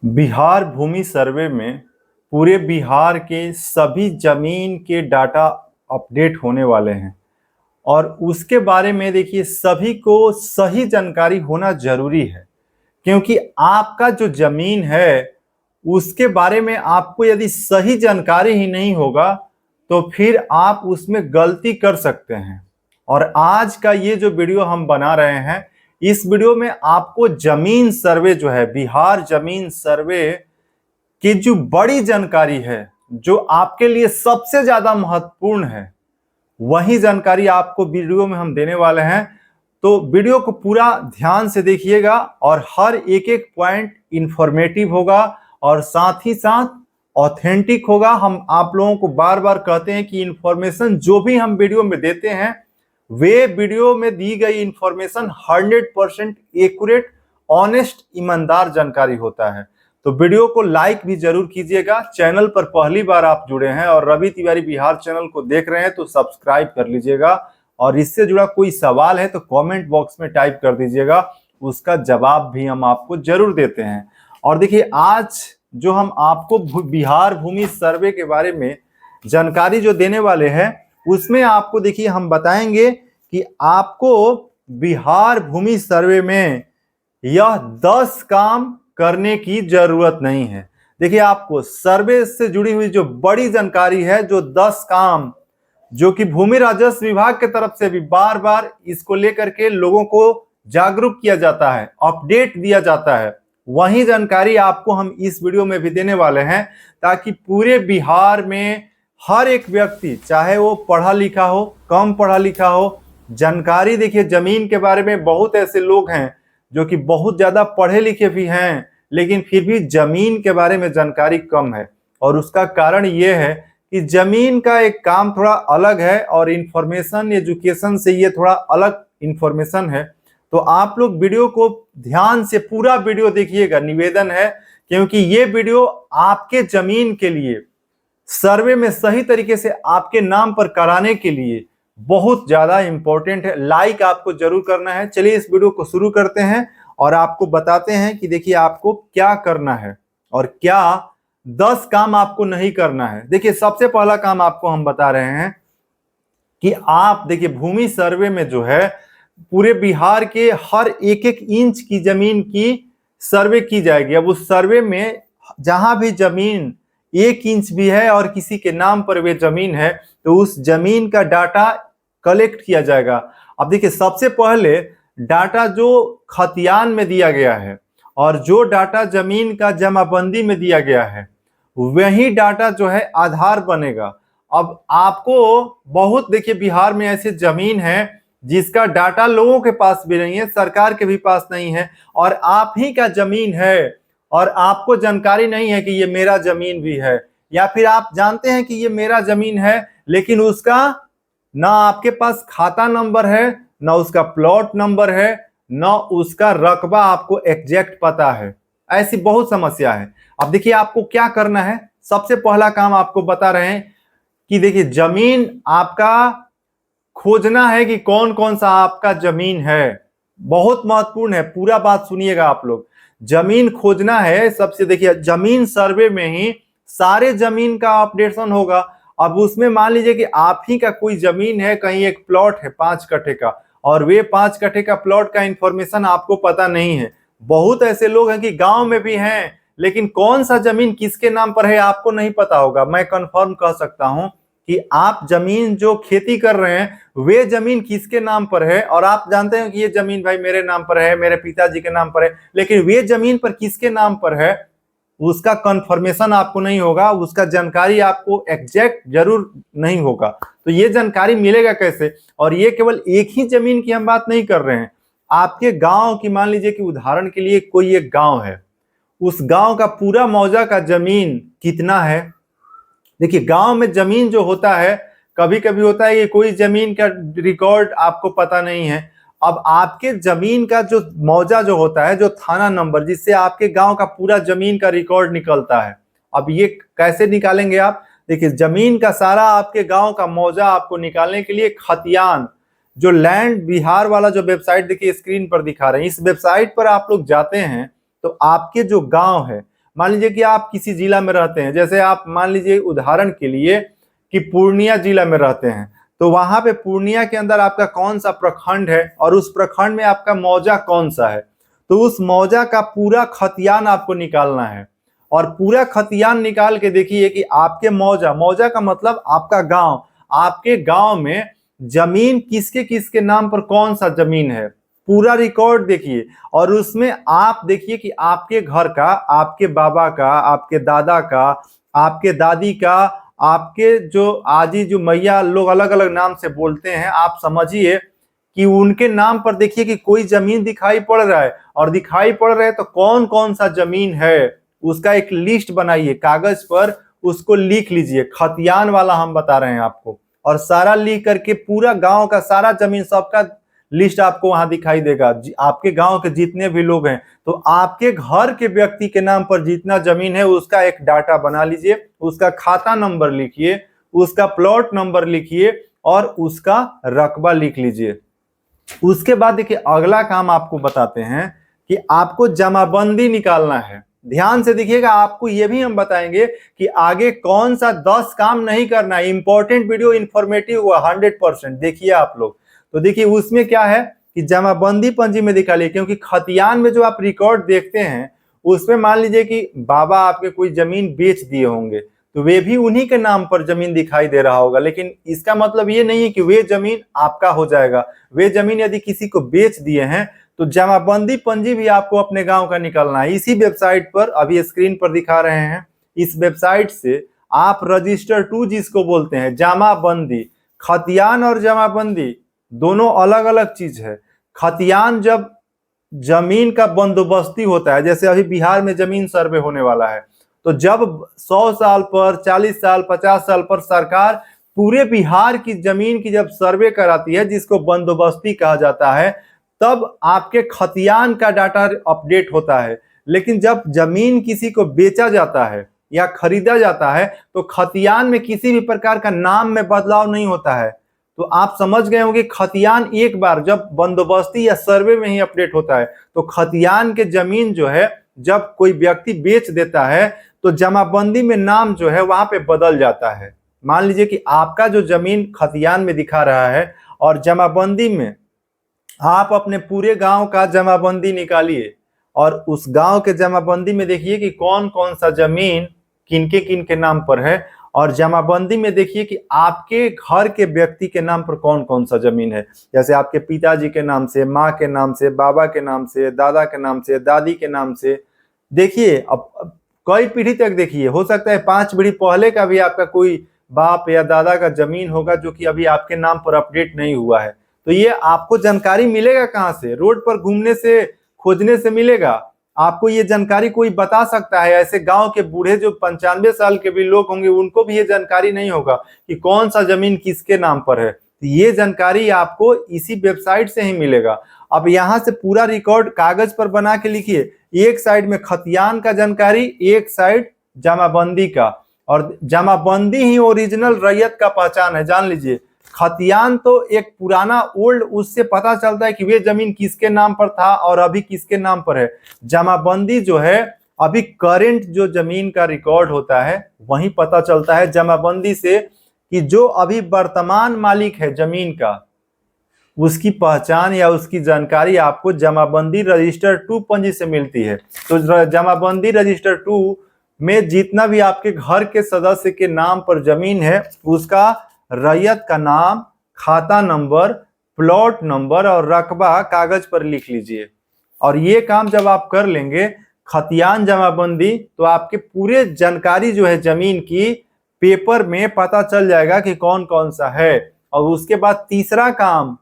बिहार भूमि सर्वे में पूरे बिहार के सभी जमीन के डाटा अपडेट होने वाले हैं और उसके बारे में देखिए सभी को सही जानकारी होना जरूरी है, क्योंकि आपका जो जमीन है उसके बारे में आपको यदि सही जानकारी ही नहीं होगा तो फिर आप उसमें गलती कर सकते हैं। और आज का ये जो वीडियो हम बना रहे हैं, इस वीडियो में आपको जमीन सर्वे जो है, बिहार जमीन सर्वे की जो बड़ी जानकारी है, जो आपके लिए सबसे ज्यादा महत्वपूर्ण है, वही जानकारी आपको वीडियो में हम देने वाले हैं। तो वीडियो को पूरा ध्यान से देखिएगा और हर एक एक पॉइंट इंफॉर्मेटिव होगा और साथ ही साथ ऑथेंटिक होगा। हम आप लोगों को बार बार कहते हैं कि इंफॉर्मेशन जो भी हम वीडियो में देते हैं, वे वीडियो में दी गई इंफॉर्मेशन 100% एक्यूरेट, ऑनेस्ट, ईमानदार जानकारी होता है। तो वीडियो को लाइक भी जरूर कीजिएगा। चैनल पर पहली बार आप जुड़े हैं और रवि तिवारी बिहार चैनल को देख रहे हैं तो सब्सक्राइब कर लीजिएगा और इससे जुड़ा कोई सवाल है तो कमेंट बॉक्स में टाइप कर दीजिएगा, उसका जवाब भी हम आपको जरूर देते हैं। और देखिए, आज जो हम आपको बिहार भूमि सर्वे के बारे में जानकारी जो देने वाले हैं, उसमें आपको देखिए हम बताएंगे कि आपको बिहार भूमि सर्वे में यह 10 काम करने की जरूरत नहीं है। देखिए, आपको सर्वे से जुड़ी हुई जो बड़ी जानकारी है, जो 10 काम जो कि भूमि राजस्व विभाग की तरफ से भी बार बार इसको लेकर के लोगों को जागरूक किया जाता है, अपडेट दिया जाता है, वही जानकारी आपको हम इस वीडियो में भी देने वाले हैं, ताकि पूरे बिहार में हर एक व्यक्ति, चाहे वो पढ़ा लिखा हो, कम पढ़ा लिखा हो, जानकारी, देखिए जमीन के बारे में बहुत ऐसे लोग हैं जो कि बहुत ज्यादा पढ़े लिखे भी हैं लेकिन फिर भी जमीन के बारे में जानकारी कम है। और उसका कारण ये है कि जमीन का एक काम थोड़ा अलग है और इंफॉर्मेशन एजुकेशन से ये थोड़ा अलग इंफॉर्मेशन है। तो आप लोग वीडियो को ध्यान से पूरा वीडियो देखिएगा, निवेदन है, क्योंकि ये वीडियो आपके जमीन के लिए सर्वे में सही तरीके से आपके नाम पर कराने के लिए बहुत ज्यादा इंपॉर्टेंट है। लाइक आपको जरूर करना है। चलिए इस वीडियो को शुरू करते हैं और आपको बताते हैं कि देखिए आपको क्या करना है और क्या 10 काम आपको नहीं करना है। देखिए, सबसे पहला काम आपको हम बता रहे हैं कि आप देखिए भूमि सर्वे में जो है पूरे बिहार के हर एक एक इंच की जमीन की सर्वे की जाएगी। अब उस सर्वे में जहां भी जमीन 1 इंच भी है और किसी के नाम पर वे जमीन है तो उस जमीन का डाटा कलेक्ट किया जाएगा। अब देखिए, सबसे पहले डाटा जो खतियान में दिया गया है और जो डाटा जमीन का जमाबंदी में दिया गया है, वही डाटा जो है आधार बनेगा। अब आपको बहुत, देखिए बिहार में ऐसे जमीन है जिसका डाटा लोगों के पास भी नहीं है, सरकार के भी पास नहीं है, और आप ही का जमीन है और आपको जानकारी नहीं है कि ये मेरा जमीन भी है, या फिर आप जानते हैं कि ये मेरा जमीन है लेकिन उसका ना आपके पास खाता नंबर है, ना उसका प्लॉट नंबर है, ना उसका रकबा आपको एग्जैक्ट पता है। ऐसी बहुत समस्या है। अब देखिए आपको क्या करना है। सबसे पहला काम आपको बता रहे हैं कि देखिए जमीन आपका खोजना है कि कौन कौन सा आपका जमीन है। बहुत महत्वपूर्ण है, पूरा बात सुनिएगा आप लोग। जमीन खोजना है सबसे, देखिए जमीन सर्वे में ही सारे जमीन का अपडेशन होगा। अब उसमें मान लीजिए कि आप ही का कोई जमीन है, कहीं एक प्लॉट है 5 कट्ठे का और वे 5 कट्ठे का प्लॉट का इंफॉर्मेशन आपको पता नहीं है। बहुत ऐसे लोग हैं कि गांव में भी हैं लेकिन कौन सा जमीन किसके नाम पर है आपको नहीं पता होगा। मैं कंफर्म कह सकता हूं कि आप जमीन जो खेती कर रहे हैं वे जमीन किसके नाम पर है, और आप जानते हैं कि ये जमीन भाई मेरे नाम पर है, मेरे पिताजी के नाम पर है, लेकिन वे जमीन पर किसके नाम पर है उसका कंफर्मेशन आपको नहीं होगा, उसका जानकारी आपको एग्जैक्ट जरूर नहीं होगा। तो ये जानकारी मिलेगा कैसे? और ये केवल एक ही जमीन की हम बात नहीं कर रहे हैं, आपके गांव की, मान लीजिए कि उदाहरण के लिए कोई एक गांव है, उस गांव का पूरा मौजा का जमीन कितना है। देखिए गांव में जमीन जो होता है, कभी कभी होता है कि कोई जमीन का रिकॉर्ड आपको पता नहीं है। अब आपके जमीन का जो मौजा जो होता है, जो थाना नंबर, जिससे आपके गांव का पूरा जमीन का रिकॉर्ड निकलता है। अब ये कैसे निकालेंगे आप? देखिए जमीन का सारा आपके गांव का मौजा आपको निकालने के लिए खतियान, जो लैंड बिहार वाला जो वेबसाइट देखिए स्क्रीन पर दिखा रहे हैं, इस वेबसाइट पर आप लोग जाते हैं तो आपके जो गांव है मान लीजिए कि आप किसी जिला में रहते हैं, जैसे आप मान लीजिए उदाहरण के लिए कि पूर्णिया जिला में रहते हैं, तो वहां पे पूर्णिया के अंदर आपका कौन सा प्रखंड है और उस प्रखंड में आपका मौजा कौन सा है, तो उस मौजा का पूरा खतियान आपको निकालना है। और पूरा खतियान निकाल के देखिए कि आपके मौजा, मौजा का मतलब आपका गांव, आपके गांव में जमीन किसके किसके नाम पर कौन सा जमीन है, पूरा रिकॉर्ड देखिए। और उसमें आप देखिए कि आपके घर का, आपके बाबा का, आपके दादा का, आपके दादी का, आपके जो आजी जो मैया लोग अलग अलग नाम से बोलते हैं, आप समझिए कि उनके नाम पर देखिए कि कोई जमीन दिखाई पड़ रहा है, और दिखाई पड़ रहा है तो कौन कौन सा जमीन है उसका एक लिस्ट बनाइए, कागज पर उसको लिख लीजिए। खतियान वाला हम बता रहे हैं आपको, और सारा लिख करके पूरा गांव का सारा जमीन सबका लिस्ट आपको वहां दिखाई देगा। आपके गांव के जितने भी लोग हैं, तो आपके घर के व्यक्ति के नाम पर जितना जमीन है उसका एक डाटा बना लीजिए, उसका खाता नंबर लिखिए, उसका प्लॉट नंबर लिखिए और उसका रकबा लिख लीजिए। उसके बाद देखिए अगला काम आपको बताते हैं कि आपको जमाबंदी निकालना है। ध्यान से देखिएगा, आपको यह भी हम बताएंगे कि आगे कौन सा 10 काम नहीं करना है। इंपॉर्टेंट वीडियो, इंफॉर्मेटिव हुआ 100%, देखिए आप लोग। तो देखिए उसमें क्या है कि जमाबंदी पंजी में दिखा लीजिए, क्योंकि खतियान में जो आप रिकॉर्ड देखते हैं उसमें मान लीजिए कि बाबा आपके कोई जमीन बेच दिए होंगे, तो वे भी उन्हीं के नाम पर जमीन दिखाई दे रहा होगा, लेकिन इसका मतलब ये नहीं है कि वे जमीन आपका हो जाएगा। वे जमीन यदि किसी को बेच दिए हैं तो जमाबंदी पंजी भी आपको अपने गांव का निकालना है। इसी वेबसाइट पर अभी स्क्रीन पर दिखा रहे हैं, इस वेबसाइट से आप रजिस्टर 2 जिसको बोलते हैं, जमाबंदी, खतियान और जमाबंदी दोनों अलग अलग चीज है। खतियान जब जमीन का बंदोबस्ती होता है, जैसे अभी बिहार में जमीन सर्वे होने वाला है, तो जब 100 साल पर, 40 साल, 50 साल पर सरकार पूरे बिहार की जमीन की जब सर्वे कराती है, जिसको बंदोबस्ती कहा जाता है, तब आपके खतियान का डाटा अपडेट होता है। लेकिन जब जमीन किसी को बेचा जाता है या खरीदा जाता है, तो खतियान में किसी भी प्रकार का नाम में बदलाव नहीं होता है। तो आप समझ गए होंगे, खतियान एक बार जब बंदोबस्ती या सर्वे में ही अपडेट होता है, तो खतियान के जमीन जो है जब कोई व्यक्ति बेच देता है तो जमाबंदी में नाम जो है वहां पे बदल जाता है। मान लीजिए कि आपका जो जमीन खतियान में दिखा रहा है और जमाबंदी में आप अपने पूरे गांव का जमाबंदी निकालिए, और उस गांव के जमाबंदी में देखिए कि कौन कौन सा जमीन किन के नाम पर है, और जमाबंदी में देखिए कि आपके घर के व्यक्ति के नाम पर कौन कौन सा जमीन है। जैसे आपके पिताजी के नाम से, माँ के नाम से, बाबा के नाम से, दादा के नाम से, दादी के नाम से। देखिए अब कई पीढ़ी तक देखिए, हो सकता है 5 पीढ़ी पहले का भी आपका कोई बाप या दादा का जमीन होगा जो कि अभी आपके नाम पर अपडेट नहीं हुआ है। तो ये आपको जानकारी मिलेगा कहाँ से? रोड पर घूमने से, खोजने से मिलेगा? आपको ये जानकारी कोई बता सकता है? ऐसे गांव के बूढ़े जो 95 साल के भी लोग होंगे, उनको भी ये जानकारी नहीं होगा कि कौन सा जमीन किसके नाम पर है। तो ये जानकारी आपको इसी वेबसाइट से ही मिलेगा। अब यहाँ से पूरा रिकॉर्ड कागज पर बना के लिखिए, एक साइड में खतियान का जानकारी, एक साइड जमाबंदी का। और जमाबंदी ही ओरिजिनल रैयत का पहचान है, जान लीजिए। खतियान तो एक पुराना ओल्ड, उससे पता चलता है कि वे जमीन किसके नाम पर था और अभी किसके नाम पर है। जमाबंदी जो है अभी करंट जो जमीन का रिकॉर्ड होता है वही पता चलता है जमाबंदी से, कि जो अभी वर्तमान मालिक है जमीन का, उसकी पहचान या उसकी जानकारी आपको जमाबंदी रजिस्टर 2 पंजी से मिलती है। तो जमाबंदी रजिस्टर 2 में जितना भी आपके घर के सदस्य के नाम पर जमीन है, उसका रैयत का नाम, खाता नंबर, प्लॉट नंबर और रकबा कागज पर लिख लीजिए। और ये काम जब आप कर लेंगे, खतियान जमाबंदी, तो आपके पूरे जानकारी जो है जमीन की पेपर में पता चल जाएगा कि कौन कौन सा है। और उसके बाद तीसरा काम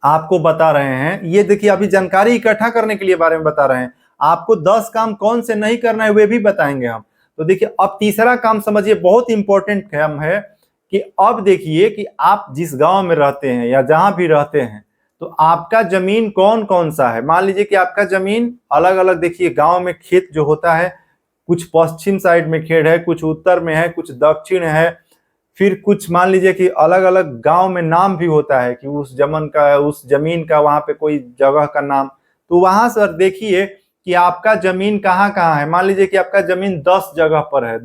आपको बता रहे हैं, ये देखिए अभी जानकारी इकट्ठा करने के लिए बारे में बता रहे हैं, आपको 10 काम कौन से नहीं करना है वे भी बताएंगे हम। तो देखिए अब तीसरा काम समझिए, बहुत इंपॉर्टेंट काम है कि अब देखिए कि आप जिस गांव में रहते हैं या जहां भी रहते हैं, तो आपका जमीन कौन कौन सा है। मान लीजिए कि आपका जमीन अलग अलग, देखिए गांव में खेत जो होता है, कुछ पश्चिम साइड में खेत है, कुछ उत्तर में है, कुछ दक्षिण है, फिर कुछ मान लीजिए कि अलग अलग गांव में नाम भी होता है कि उस जमीन का वहां पे कोई जगह का नाम। तो वहां सर देखिए कि आपका जमीन कहाँ कहाँ है। मान लीजिए कि आपका जमीन 10 जगह पर है,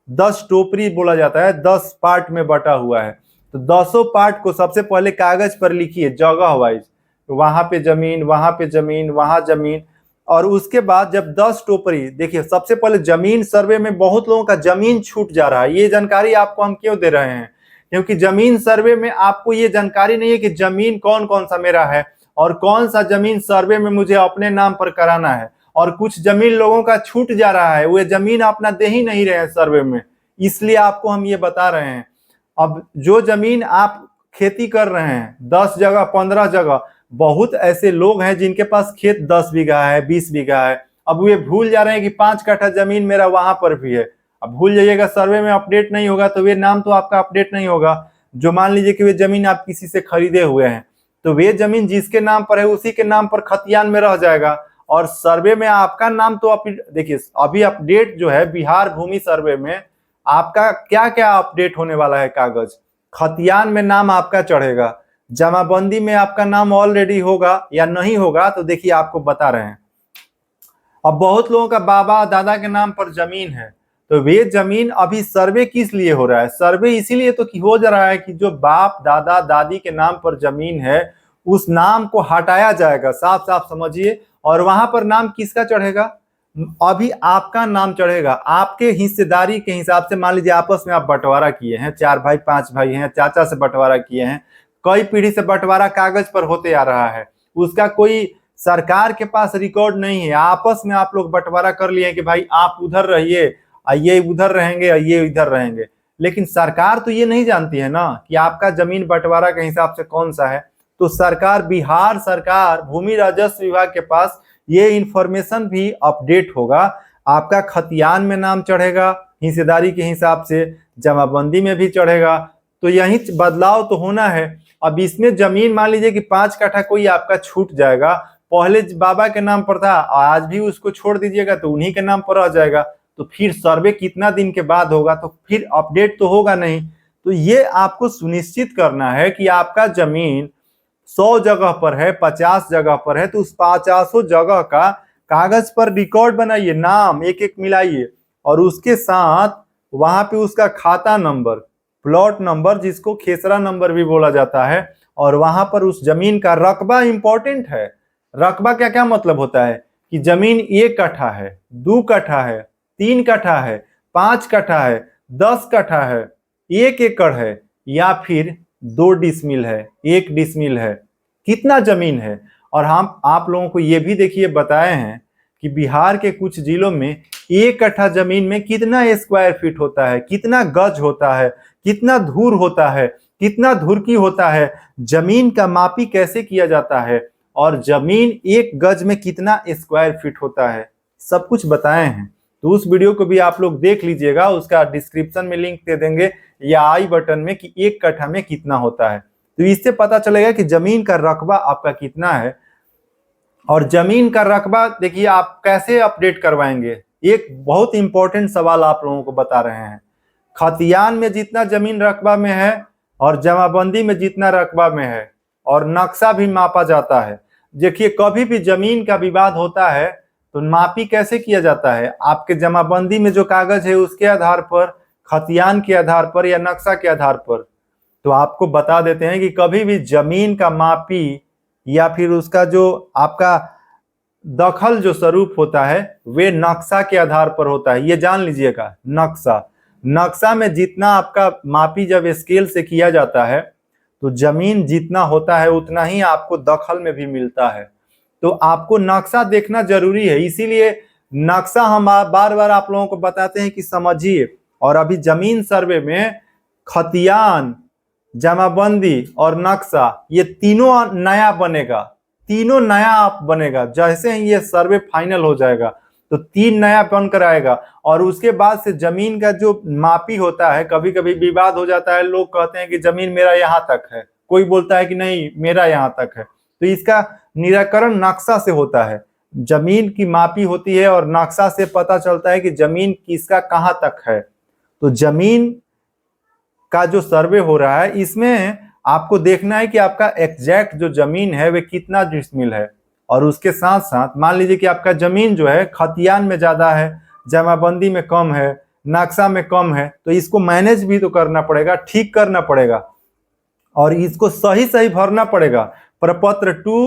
10 टोपरी बोला जाता है, 10 पार्ट में बटा हुआ है। तो 10 पार्ट को सबसे पहले कागज पर लिखिए जगह वाइज, वहां पे जमीन, वहां पे जमीन, वहां जमीन। और उसके बाद जब 10 टोपरी, देखिए सबसे पहले जमीन सर्वे में बहुत लोगों का जमीन छूट जा रहा है। ये जानकारी आपको हम क्यों दे रहे हैं, क्योंकि जमीन सर्वे में आपको ये जानकारी नहीं है कि जमीन कौन कौन सा मेरा है और कौन सा जमीन सर्वे में मुझे अपने नाम पर कराना है। और कुछ जमीन लोगों का छूट जा रहा है, वो जमीन अपना दे ही नहीं रहे हैं सर्वे में, इसलिए आपको हम ये बता रहे हैं। अब जो जमीन आप खेती कर रहे हैं 10 जगह 15 जगह, बहुत ऐसे लोग हैं जिनके पास खेत 10 बीघा है, 20 बीघा है। अब वे भूल जा रहे हैं कि 5 कट्ठा जमीन मेरा वहां पर भी है। अब भूल जाइएगा, सर्वे में अपडेट नहीं होगा तो वे नाम तो आपका अपडेट नहीं होगा। जो मान लीजिए कि वे जमीन आप किसी से खरीदे हुए हैं, तो वे जमीन जिसके नाम पर है उसी के नाम पर खतियान में रह जाएगा और सर्वे में आपका नाम तो देखिए अभी अपडेट जो है बिहार भूमि सर्वे में आपका क्या क्या अपडेट होने वाला है। कागज खतियान में नाम आपका चढ़ेगा, जमाबंदी में आपका नाम ऑलरेडी होगा या नहीं होगा, तो देखिए आपको बता रहे हैं। अब बहुत लोगों का बाबा दादा के नाम पर जमीन है, तो वे जमीन अभी सर्वे किस लिए हो रहा है? सर्वे इसीलिए तो कि हो जा रहा है कि जो बाप दादा दादी के नाम पर जमीन है उस नाम को हटाया जाएगा, साफ साफ समझिए। और वहां पर नाम किसका चढ़ेगा? अभी आपका नाम चढ़ेगा, आपके हिस्सेदारी के हिसाब से। मान लीजिए आपस में आप बंटवारा किए हैं, 4 भाई 5 भाई हैं, चाचा से बंटवारा किए हैं, कई पीढ़ी से बंटवारा कागज पर होते आ रहा है, उसका कोई सरकार के पास रिकॉर्ड नहीं है। आपस में आप लोग बंटवारा कर लिए कि भाई आप उधर रहिए, ये उधर रहेंगे, ये इधर रहेंगे। लेकिन सरकार तो ये नहीं जानती है ना कि आपका जमीन बंटवारा के हिसाब से कौन सा है। तो सरकार, बिहार सरकार भूमि राजस्व विभाग के पास ये इंफॉर्मेशन भी अपडेट होगा। आपका खतियान में नाम चढ़ेगा हिस्सेदारी के हिसाब से, जमाबंदी में भी चढ़ेगा। तो यही बदलाव तो होना है। अब इसमें जमीन मान लीजिए कि 5 कट्ठा कोई आपका छूट जाएगा, पहले बाबा के नाम पर था, आज भी उसको छोड़ दीजिएगा तो उन्हीं के नाम पर आ जाएगा। तो फिर सर्वे कितना दिन के बाद होगा, तो फिर अपडेट तो होगा नहीं। तो ये आपको सुनिश्चित करना है कि आपका जमीन 100 जगह पर है, 50 जगह पर है, तो उस 50 जगह का कागज पर रिकॉर्ड बनाइए, नाम एक एक मिलाइए और उसके साथ वहां पे उसका खाता नंबर, प्लॉट नंबर जिसको खेसरा नंबर भी बोला जाता है, और वहां पर उस जमीन का रकबा इंपॉर्टेंट है। रकबा क्या क्या मतलब होता है कि जमीन 1 कट्ठा है, 2 कट्ठा है, 3 कट्ठा है, 5 कट्ठा है, 10 कट्ठा है, 1 एकड़ है, या फिर 2 डिसमिल है, 1 डिसमिल है, कितना जमीन है। और हम आप लोगों को ये भी देखिए बताए हैं कि बिहार के कुछ जिलों में 1 कट्ठा जमीन में कितना स्क्वायर फीट होता है, कितना गज होता है, कितना धूर होता है, कितना धुरकी होता है, जमीन का मापी कैसे किया जाता है, और जमीन 1 गज में कितना स्क्वायर फीट होता है, सब कुछ बताए हैं। तो उस वीडियो को भी आप लोग देख लीजिएगा, उसका डिस्क्रिप्शन में लिंक दे देंगे या आई बटन में कि 1 कट्ठा में कितना होता है। तो इससे पता चलेगा कि जमीन का रकबा आपका कितना है। और जमीन का रकबा देखिए आप कैसे अपडेट करवाएंगे, एक बहुत इंपॉर्टेंट सवाल आप लोगों को बता रहे हैं। खतियान में जितना जमीन रकबा में है और जमाबंदी में जितना रकबा में है, और नक्शा भी मापा जाता है। देखिए कभी भी जमीन का विवाद होता है तो मापी कैसे किया जाता है, आपके जमाबंदी में जो कागज है उसके आधार पर, खतियान के आधार पर, या नक्शा के आधार पर। तो आपको बता देते हैं कि कभी भी जमीन का मापी या फिर उसका जो आपका दखल जो स्वरूप होता है वे नक्शा के आधार पर होता है। ये जान लीजिएगा, नक्शा में जितना आपका मापी जब स्केल से किया जाता है तो जमीन जितना होता है उतना ही आपको दखल में भी मिलता है। तो आपको नक्शा देखना जरूरी है, इसीलिए नक्शा हम बार बार आप लोगों को बताते हैं कि समझिए। और अभी जमीन सर्वे में खतियान, जमाबंदी और नक्शा ये तीनों नया बनेगा, तीनों नया बनेगा। जैसे ही ये सर्वे फाइनल हो जाएगा तो 3 नया बनकर आएगा। और उसके बाद से जमीन का जो मापी होता है, कभी कभी विवाद हो जाता है, लोग कहते हैं कि जमीन मेरा यहाँ तक है, कोई बोलता है कि नहीं मेरा यहाँ तक है। तो इसका निराकरण नक्शा से होता है, जमीन की मापी होती है और नक्शा से पता चलता है कि जमीन किसका कहाँ तक है। तो जमीन का जो सर्वे हो रहा है इसमें आपको देखना है कि आपका एग्जैक्ट जो जमीन है वे कितना डिसमिल है। और उसके साथ साथ मान लीजिए कि आपका जमीन जो है खतियान में ज्यादा है, जमाबंदी में कम है, नक्शा में कम है, तो इसको मैनेज भी तो करना पड़ेगा, ठीक करना पड़ेगा और इसको सही सही भरना पड़ेगा। प्रपत्र 2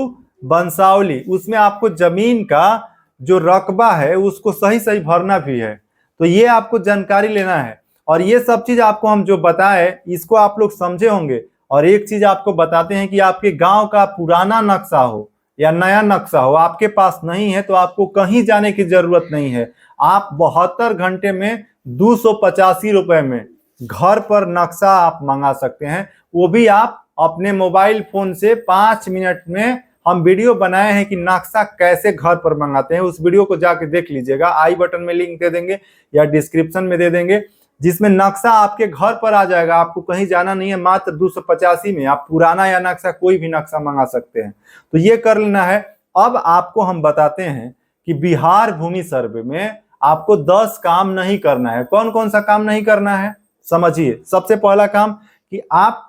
वंशावली, उसमें आपको जमीन का जो रकबा है उसको सही सही भरना भी है। तो ये आपको जानकारी लेना है और ये सब चीज आपको हम जो बताए इसको आप लोग समझे होंगे। और एक चीज आपको बताते हैं कि आपके गांव का पुराना नक्शा हो या नया नक्शा हो आपके पास नहीं है तो आपको कहीं जाने की जरूरत नहीं है। आप 72 घंटे में 285 रुपए में घर पर नक्शा आप मंगा सकते हैं। वो भी आप अपने मोबाइल फोन से 5 मिनट में हम वीडियो बनाए हैं कि नक्शा कैसे घर पर मंगाते हैं। उस वीडियो को जाके देख लीजिएगा, आई बटन में लिंक दे देंगे या डिस्क्रिप्शन में दे देंगे, जिसमें नक्शा आपके घर पर आ जाएगा। आपको कहीं जाना नहीं है, मात्र 285 में आप पुराना या नक्शा कोई भी नक्शा मंगा सकते हैं। तो ये कर लेना है। अब आपको हम बताते हैं कि बिहार भूमि सर्वे में आपको 10 काम नहीं करना है। कौन कौन सा काम नहीं करना है समझिए। सबसे पहला काम कि आप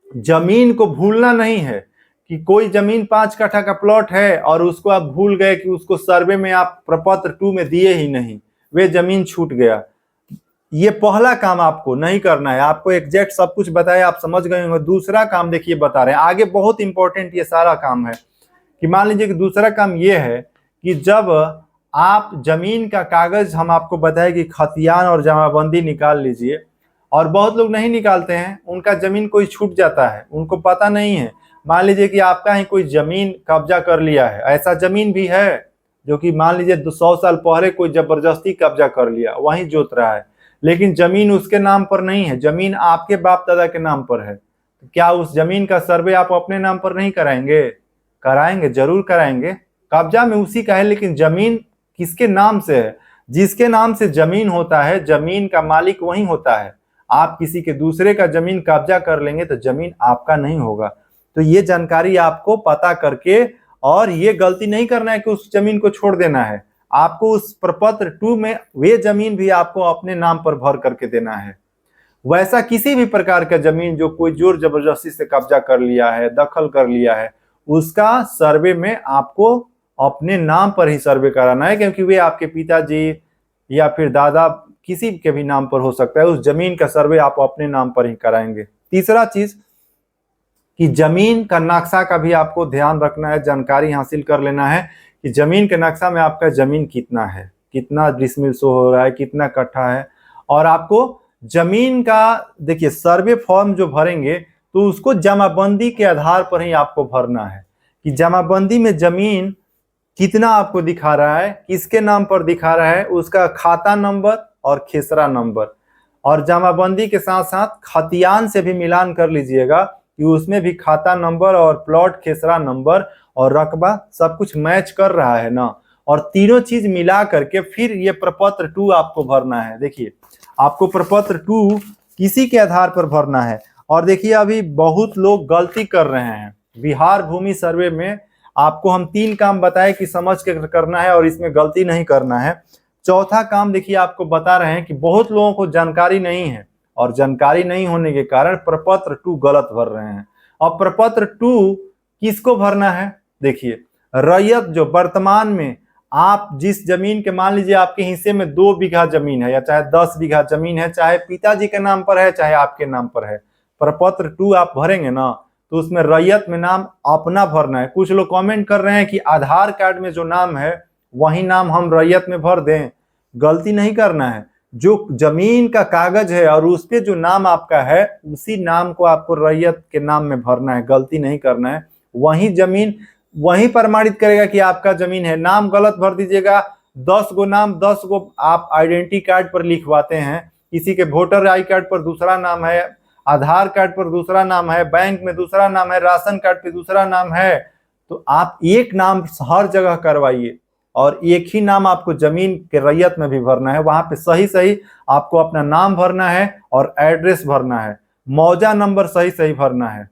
जमीन को भूलना नहीं है कि कोई जमीन 5 कट्ठा का प्लॉट है और उसको आप भूल गए कि उसको सर्वे में आप प्रपत्र 2 में दिए ही नहीं, वे जमीन छूट गया। ये पहला काम आपको नहीं करना है। आपको एग्जैक्ट सब कुछ बताया, आप समझ गए होंगे। दूसरा काम देखिए बता रहे हैं, आगे बहुत इंपॉर्टेंट ये सारा काम है कि मान लीजिए कि दूसरा काम ये है कि जब आप जमीन का कागज, हम आपको बताए कि खतियान और जमाबंदी निकाल लीजिए, और बहुत लोग नहीं निकालते हैं, उनका जमीन कोई छूट जाता है, उनको पता नहीं है। मान लीजिए कि आपका ही कोई जमीन कब्जा कर लिया है, ऐसा जमीन भी है जो कि मान लीजिए 100 साल पहले कोई जबरदस्ती कब्जा कर लिया, वहीं जोत रहा है, लेकिन जमीन उसके नाम पर नहीं है, जमीन आपके बाप दादा के नाम पर है। तो क्या उस जमीन का सर्वे आप अपने नाम पर नहीं कराएंगे? कराएंगे, जरूर कराएंगे। कब्जा में उसी का है, लेकिन जमीन किसके नाम से है? जिसके नाम से जमीन होता है, जमीन का मालिक वही होता है। आप किसी के दूसरे का जमीन कब्जा कर लेंगे तो जमीन आपका नहीं होगा। तो ये जानकारी आपको पता करके, और ये गलती नहीं करना है कि उस जमीन को छोड़ देना है। आपको उस प्रपत्र 2 में वे जमीन भी आपको अपने नाम पर भर करके देना है। वैसा किसी भी प्रकार का जमीन जो कोई जोर जबरदस्ती से कब्जा कर लिया है, दखल कर लिया है, उसका सर्वे में आपको अपने नाम पर ही सर्वे कराना है, क्योंकि वे आपके पिताजी या फिर दादा किसी के भी नाम पर हो सकता है। उस जमीन का सर्वे आप अपने नाम पर ही कराएंगे। तीसरा चीज कि जमीन का नक्शा का भी आपको ध्यान रखना है, जानकारी हासिल कर लेना है कि जमीन के नक्शा में आपका जमीन कितना है, कितना डिसमिल शो हो रहा है, कितना कट्ठा है। और आपको जमीन का देखिए सर्वे फॉर्म जो भरेंगे तो उसको जमाबंदी के आधार पर ही आपको भरना है कि जमाबंदी में जमीन कितना आपको दिखा रहा है, किसके नाम पर दिखा रहा है, उसका खाता नंबर और खेसरा नंबर। और जमाबंदी के साथ साथ खतियान से भी मिलान कर लीजिएगा कि उसमें भी खाता नंबर और प्लॉट खेसरा नंबर और रकबा सब कुछ मैच कर रहा है ना। और तीनों चीज मिला करके फिर ये प्रपत्र 2 आपको भरना है। देखिए आपको प्रपत्र 2 किसी के आधार पर भरना है। और देखिए अभी बहुत लोग गलती कर रहे हैं बिहार भूमि सर्वे में। आपको हम 3 काम बताए कि समझ के करना है और इसमें गलती नहीं करना है। चौथा काम देखिए आपको बता रहे हैं कि बहुत लोगों को जानकारी नहीं है और जानकारी नहीं होने के कारण प्रपत्र 2 गलत भर रहे हैं। अब प्रपत्र 2 किसको भरना है? देखिए रैयत जो वर्तमान में आप जिस जमीन के, मान लीजिए आपके हिस्से में 2 बीघा जमीन है या चाहे 10 बीघा जमीन है, चाहे पिताजी के नाम पर है चाहे आपके नाम पर है, प्रपत्र 2 आप भरेंगे ना तो उसमें रैयत में नाम अपना भरना है। कुछ लोग कमेंट कर रहे हैं कि आधार कार्ड में जो नाम है वही नाम हम रैयत में भर दें। गलती नहीं करना है। जो जमीन का कागज है और उस पे जो नाम आपका है उसी नाम को आपको रैयत के नाम में भरना है, गलती नहीं करना है। वही जमीन वही प्रमाणित करेगा कि आपका जमीन है। नाम गलत भर दीजिएगा। 10 गो नाम 10 गो आप आइडेंटिटी कार्ड पर लिखवाते हैं, किसी के वोटर आई कार्ड पर दूसरा नाम है, आधार कार्ड पर दूसरा नाम है, बैंक में दूसरा नाम है, राशन कार्ड पे दूसरा नाम है। तो आप एक नाम हर जगह करवाइए और एक ही नाम आपको जमीन के रैयत में भी भरना है। वहां पे सही सही आपको अपना नाम भरना है और एड्रेस भरना है, मौजा नंबर सही सही भरना है।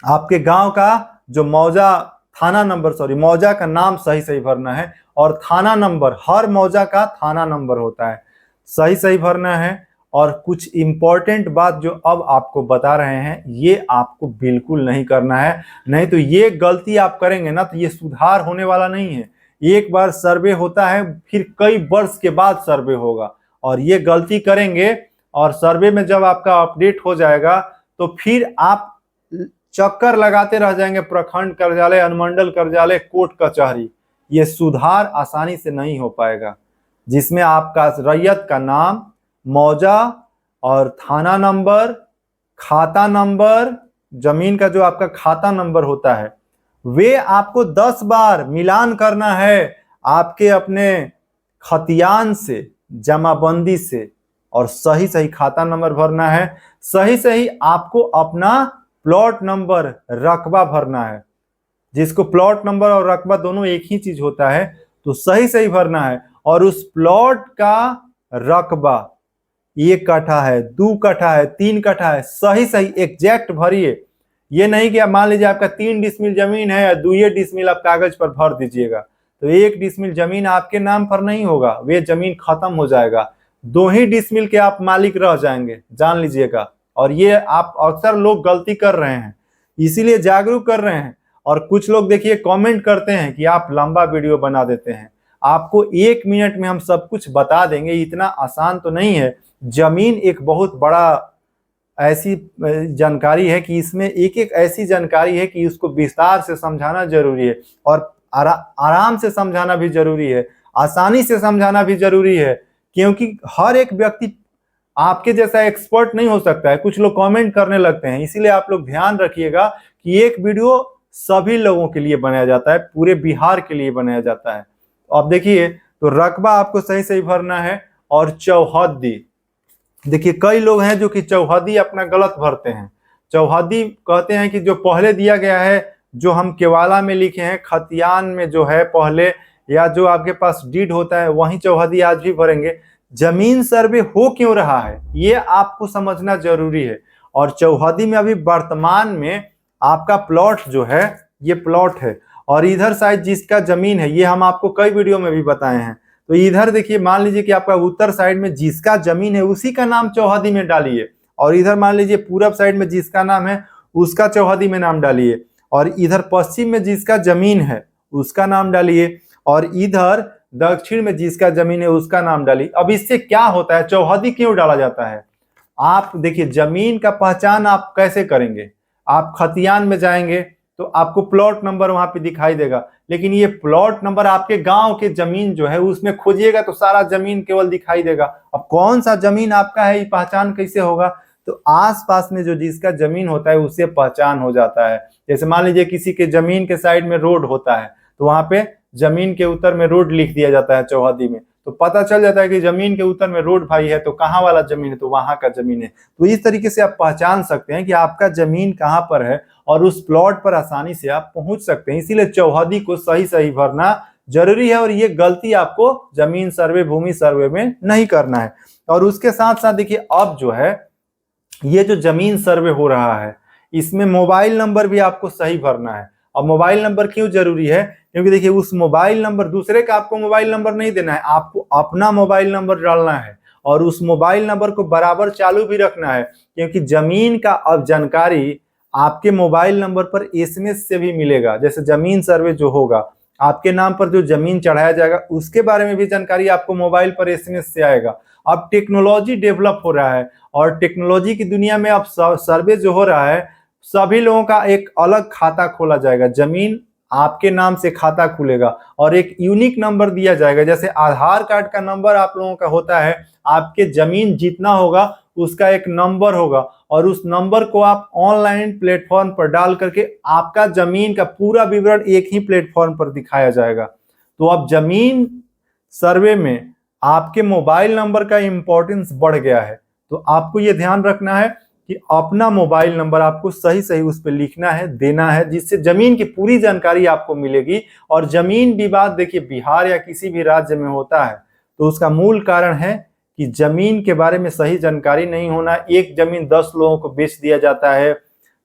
आपके गांव का जो मौजा थाना नंबर, सॉरी मौजा का नाम सही सही भरना है और थाना नंबर, हर मौजा का थाना नंबर होता है, सही सही भरना है। और कुछ इम्पोर्टेंट बात जो अब आपको बता रहे हैं ये आपको बिल्कुल नहीं करना है, नहीं तो ये गलती आप करेंगे ना तो ये सुधार होने वाला नहीं है। एक बार सर्वे होता है फिर कई वर्ष के बाद सर्वे होगा, और ये गलती करेंगे और सर्वे में जब आपका अपडेट हो जाएगा तो फिर आप चक्कर लगाते रह जाएंगे, प्रखंड कार्यालय, अनुमंडल कार्यालय, कोर्ट कचहरी। ये सुधार आसानी से नहीं हो पाएगा, जिसमें आपका रैयत का नाम, मौजा और थाना नंबर, खाता नंबर, जमीन का जो आपका खाता नंबर होता है वे आपको 10 बार मिलान करना है आपके अपने खतियान से, जमाबंदी से, और सही सही खाता नंबर भरना है। सही सही आपको अपना प्लॉट नंबर, रकबा भरना है, जिसको प्लॉट नंबर और रकबा दोनों एक ही चीज होता है, तो सही सही भरना है। और उस प्लॉट का रकबा 1 कट्ठा है, 2 कट्ठा है, 3 कट्ठा है, सही सही एग्जैक्ट भरिए। ये नहीं कि मान लीजिए आपका 3 डिसमिल जमीन है, 2 डिसमिल आप कागज पर भर दीजिएगा, तो 1 डिसमिल जमीन आपके नाम पर नहीं होगा, वे जमीन खत्म हो जाएगा, 2 ही डिसमिल के आप मालिक रह जाएंगे, जान लीजिएगा। और ये आप अक्सर लोग गलती कर रहे हैं, इसीलिए जागरूक कर रहे हैं। और कुछ लोग देखिए कमेंट करते हैं कि आप लंबा वीडियो बना देते हैं, आपको 1 मिनट में हम सब कुछ बता देंगे, इतना आसान तो नहीं है। जमीन एक बहुत बड़ा ऐसी जानकारी है कि इसमें एक एक ऐसी जानकारी है कि उसको विस्तार से समझाना जरूरी है, और आराम से समझाना भी जरूरी है, आसानी से समझाना भी जरूरी है, क्योंकि हर एक व्यक्ति आपके जैसा एक्सपर्ट नहीं हो सकता है। कुछ लोग कमेंट करने लगते हैं, इसीलिए आप लोग ध्यान रखिएगा कि एक वीडियो सभी लोगों के लिए बनाया जाता है, पूरे बिहार के लिए बनाया जाता है। तो अब देखिए, तो रकबा आपको सही सही भरना है। और चौहद्दी, देखिए कई लोग हैं जो कि चौहद्दी अपना गलत भरते हैं। चौहद्दी कहते हैं कि जो पहले दिया गया है, जो हम केवाला में लिखे हैं, खतियान में जो है पहले, या जो आपके पास डीड होता है वही चौहद्दी आज भी भरेंगे। जमीन सर्वे हो क्यों रहा है ये आपको समझना जरूरी है। और चौहद्दी में अभी वर्तमान में आपका प्लॉट जो है ये प्लॉट है, और इधर साइड जिसका जमीन है, ये हम आपको कई वीडियो में भी बताए हैं। तो इधर देखिए, मान लीजिए कि आपका उत्तर साइड में जिसका जमीन है उसी का नाम चौहद्दी में डालिए, और इधर मान लीजिए पूरब साइड में जिसका नाम है उसका चौहद्दी में नाम डालिए, और इधर पश्चिम में जिसका जमीन है उसका नाम डालिए, और इधर दक्षिण में जिसका जमीन है उसका नाम डालिए। अब इससे क्या होता है, चौहद्दी क्यों डाला जाता है? आप देखिए, जमीन का पहचान आप कैसे करेंगे? आप खतियान में जाएंगे तो आपको प्लॉट नंबर वहां पे दिखाई देगा, लेकिन ये प्लॉट नंबर आपके गांव के जमीन जो है उसमें खोजिएगा तो सारा जमीन केवल दिखाई देगा। अब कौन सा जमीन आपका है ये पहचान कैसे होगा? तो आसपास में जो जिसका जमीन होता है उससे पहचान हो जाता है। जैसे मान लीजिए किसी के जमीन के साइड में रोड होता है, तो वहां पे जमीन के उत्तर में रोड लिख दिया जाता है चौहद्दी में, तो पता चल जाता है कि जमीन के उत्तर में रोड भाई है, तो कहाँ वाला जमीन है, तो वहां का जमीन है। तो इस तरीके से आप पहचान सकते हैं कि आपका जमीन कहाँ पर है, और उस प्लॉट पर आसानी से आप पहुंच सकते हैं। इसीलिए चौहद्दी को सही सही भरना जरूरी है, और ये गलती आपको जमीन सर्वे, भूमि सर्वे में नहीं करना है। और उसके साथ साथ देखिए, अब जो है ये जो जमीन सर्वे हो रहा है इसमें मोबाइल नंबर भी आपको सही भरना है। अब मोबाइल नंबर क्यों जरूरी है? क्योंकि देखिए, उस मोबाइल नंबर, दूसरे का आपको मोबाइल नंबर नहीं देना है, आपको अपना मोबाइल नंबर डालना है, और उस मोबाइल नंबर को बराबर चालू भी रखना है, क्योंकि जमीन का अब जानकारी आपके मोबाइल नंबर पर एसएमएस से भी मिलेगा। जैसे जमीन सर्वे जो होगा, आपके नाम पर जो जमीन चढ़ाया जाएगा उसके बारे में भी जानकारी आपको मोबाइल पर एसएमएस से आएगा। अब टेक्नोलॉजी डेवलप हो रहा है, और टेक्नोलॉजी की दुनिया में अब सर्वे जो हो रहा है, सभी लोगों का एक अलग खाता खोला जाएगा, जमीन आपके नाम से खाता खुलेगा, और एक यूनिक नंबर दिया जाएगा। जैसे आधार कार्ड का नंबर आप लोगों का होता है, आपके जमीन जितना होगा उसका एक नंबर होगा, और उस नंबर को आप ऑनलाइन प्लेटफॉर्म पर डाल करके आपका जमीन का पूरा विवरण एक ही प्लेटफॉर्म पर दिखाया जाएगा। तो अब जमीन सर्वे में आपके मोबाइल नंबर का इंपॉर्टेंस बढ़ गया है। तो आपको ये ध्यान रखना है कि अपना मोबाइल नंबर आपको सही सही उस पर लिखना है, देना है, जिससे जमीन की पूरी जानकारी आपको मिलेगी। और जमीन विवाद देखिए बिहार या किसी भी राज्य में होता है तो उसका मूल कारण है कि जमीन के बारे में सही जानकारी नहीं होना। एक जमीन 10 लोगों को बेच दिया जाता है,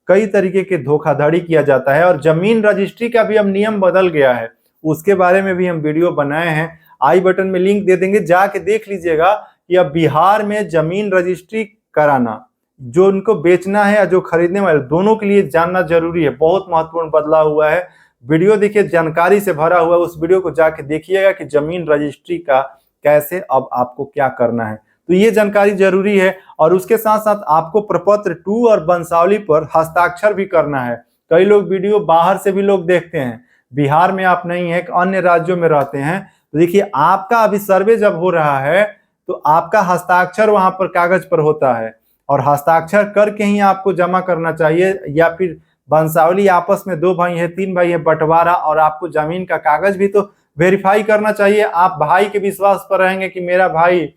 कई तरीके के धोखाधड़ी किया जाता है, और जमीन रजिस्ट्री का भी अब नियम बदल गया है, उसके बारे में भी हम वीडियो बनाए हैं। आई बटन में लिंक दे देंगे, जाके देख लीजिएगा या बिहार में जमीन रजिस्ट्री कराना, जो उनको बेचना है या जो खरीदने वाले, दोनों के लिए जानना जरूरी है। बहुत महत्वपूर्ण बदलाव हुआ है। वीडियो देखिए, जानकारी से भरा हुआ है। उस वीडियो को जाके देखिएगा कि जमीन रजिस्ट्री का कैसे अब आपको क्या करना है, तो ये जानकारी जरूरी है। और उसके साथ साथ आपको प्रपत्र 2 और वंशावली पर हस्ताक्षर भी करना है। कई लोग वीडियो बाहर से भी लोग देखते हैं, बिहार में आप नहीं है, अन्य राज्यों में रहते हैं, तो देखिए आपका अभी सर्वे जब हो रहा है तो आपका हस्ताक्षर वहां पर कागज पर होता है, और हस्ताक्षर करके ही आपको जमा करना चाहिए। या फिर वंशावली आपस में 2 भाई है 3 भाई है, बंटवारा, और आपको जमीन का कागज भी तो वेरीफाई करना चाहिए। आप भाई के विश्वास पर रहेंगे कि मेरा भाई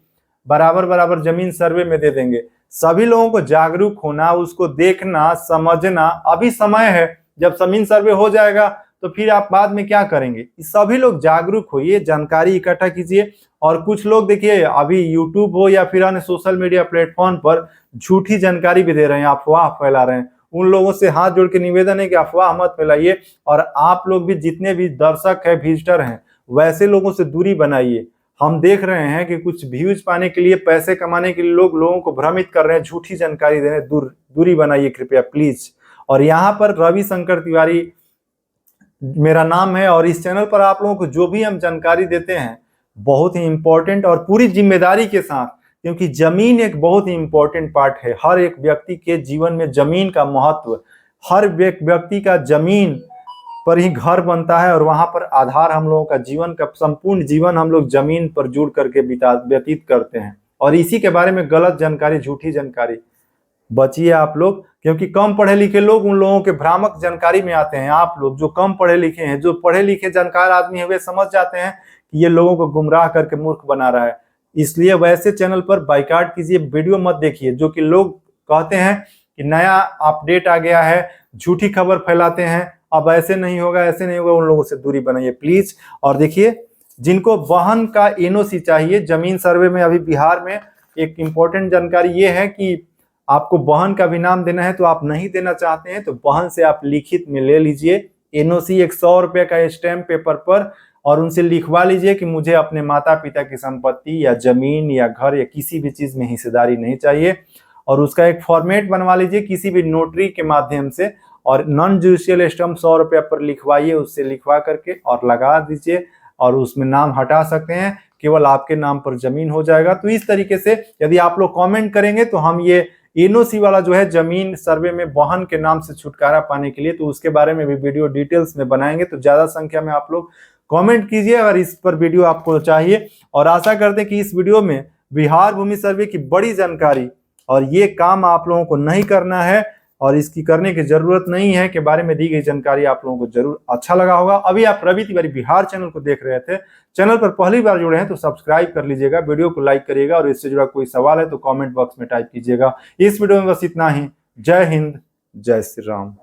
बराबर बराबर जमीन सर्वे में दे देंगे। सभी लोगों को जागरूक होना, उसको देखना, समझना, अभी समय है। जब जमीन सर्वे हो जाएगा तो फिर आप बाद में क्या करेंगे। सभी लोग जागरूक होइए, जानकारी इकट्ठा कीजिए। और कुछ लोग देखिए अभी यूट्यूब हो या फिर अन्य सोशल मीडिया प्लेटफॉर्म पर झूठी जानकारी भी दे रहे हैं, अफवाह फैला रहे हैं। उन लोगों से हाथ जोड़ के निवेदन है कि अफवाह मत फैलाइए। और आप लोग भी, जितने भी दर्शक है, विजिटर हैं, वैसे लोगों से दूरी बनाइए। हम देख रहे हैं कि कुछ व्यूज पाने के लिए, पैसे कमाने के लिए लोग लोगों को भ्रमित कर रहे हैं, झूठी जानकारी दे रहे हैं। दूरी बनाइए कृपया प्लीज। और यहाँ पर रविशंकर तिवारी मेरा नाम है, और इस चैनल पर आप लोगों को जो भी हम जानकारी देते हैं बहुत ही इंपॉर्टेंट और पूरी जिम्मेदारी के साथ, क्योंकि जमीन एक बहुत ही इंपॉर्टेंट पार्ट है। हर एक व्यक्ति के जीवन में जमीन का महत्व, हर व्यक्ति का जमीन पर ही घर बनता है, और वहां पर आधार हम लोगों का जीवन का संपूर्ण जीवन हम लोग जमीन पर जुड़ करके व्यतीत करते हैं। और इसी के बारे में गलत जानकारी, झूठी जानकारी बचिए आप लोग, क्योंकि कम पढ़े लिखे लोग उन लोगों के भ्रामक जानकारी में आते हैं। आप लोग जो कम पढ़े लिखे हैं, जो पढ़े लिखे जानकार आदमी है, वे समझ जाते हैं कि ये लोगों को गुमराह करके मूर्ख बना रहा है। इसलिए वैसे चैनल पर बाइकाट कीजिए, वीडियो मत देखिए जो कि लोग कहते हैं कि नया अपडेट आ गया है, झूठी खबर फैलाते हैं, अब ऐसे नहीं होगा, ऐसे नहीं होगा। उन लोगों से दूरी बनाइए प्लीज। और देखिए, जिनको वाहन का एनओसी चाहिए जमीन सर्वे में, अभी बिहार में एक इंपॉर्टेंट जानकारी ये है कि आपको वाहन का भी नाम देना है, तो आप नहीं देना चाहते हैं तो वाहन से आप लिखित में ले लीजिए एनओसी, 100 रुपये का स्टैम्प पेपर पर, और उनसे लिखवा लीजिए कि मुझे अपने माता पिता की संपत्ति या जमीन या घर या किसी भी चीज में हिस्सेदारी नहीं चाहिए। और उसका एक फॉर्मेट बनवा लीजिए किसी भी नोटरी के माध्यम से, और नॉन जुडिशियल स्टैम्प 100 रुपये पर लिखवाइए, उससे लिखवा करके और लगा दीजिए, और उसमें नाम हटा सकते हैं, केवल आपके नाम पर जमीन हो जाएगा। तो इस तरीके से यदि आप लोग कमेंट करेंगे तो हम ये एनओसी वाला जो है जमीन सर्वे में वाहन के नाम से छुटकारा पाने के लिए, तो उसके बारे में भी वीडियो डिटेल्स में बनाएंगे। तो ज्यादा संख्या में आप लोग कमेंट कीजिए अगर इस पर वीडियो आपको चाहिए। और आशा करते हैं कि इस वीडियो में बिहार भूमि सर्वे की बड़ी जानकारी, और ये काम आप लोगों को नहीं करना है और इसकी करने की जरूरत नहीं है, के बारे में दी गई जानकारी आप लोगों को जरूर अच्छा लगा होगा। अभी आप रवि तिवारी बिहार चैनल को देख रहे थे, चैनल पर पहली बार जुड़े हैं तो सब्सक्राइब कर लीजिएगा, वीडियो को लाइक करिएगा, और इससे जुड़ा कोई सवाल है तो कमेंट बॉक्स में टाइप कीजिएगा। इस वीडियो में बस इतना ही। जय हिंद, जय श्री राम।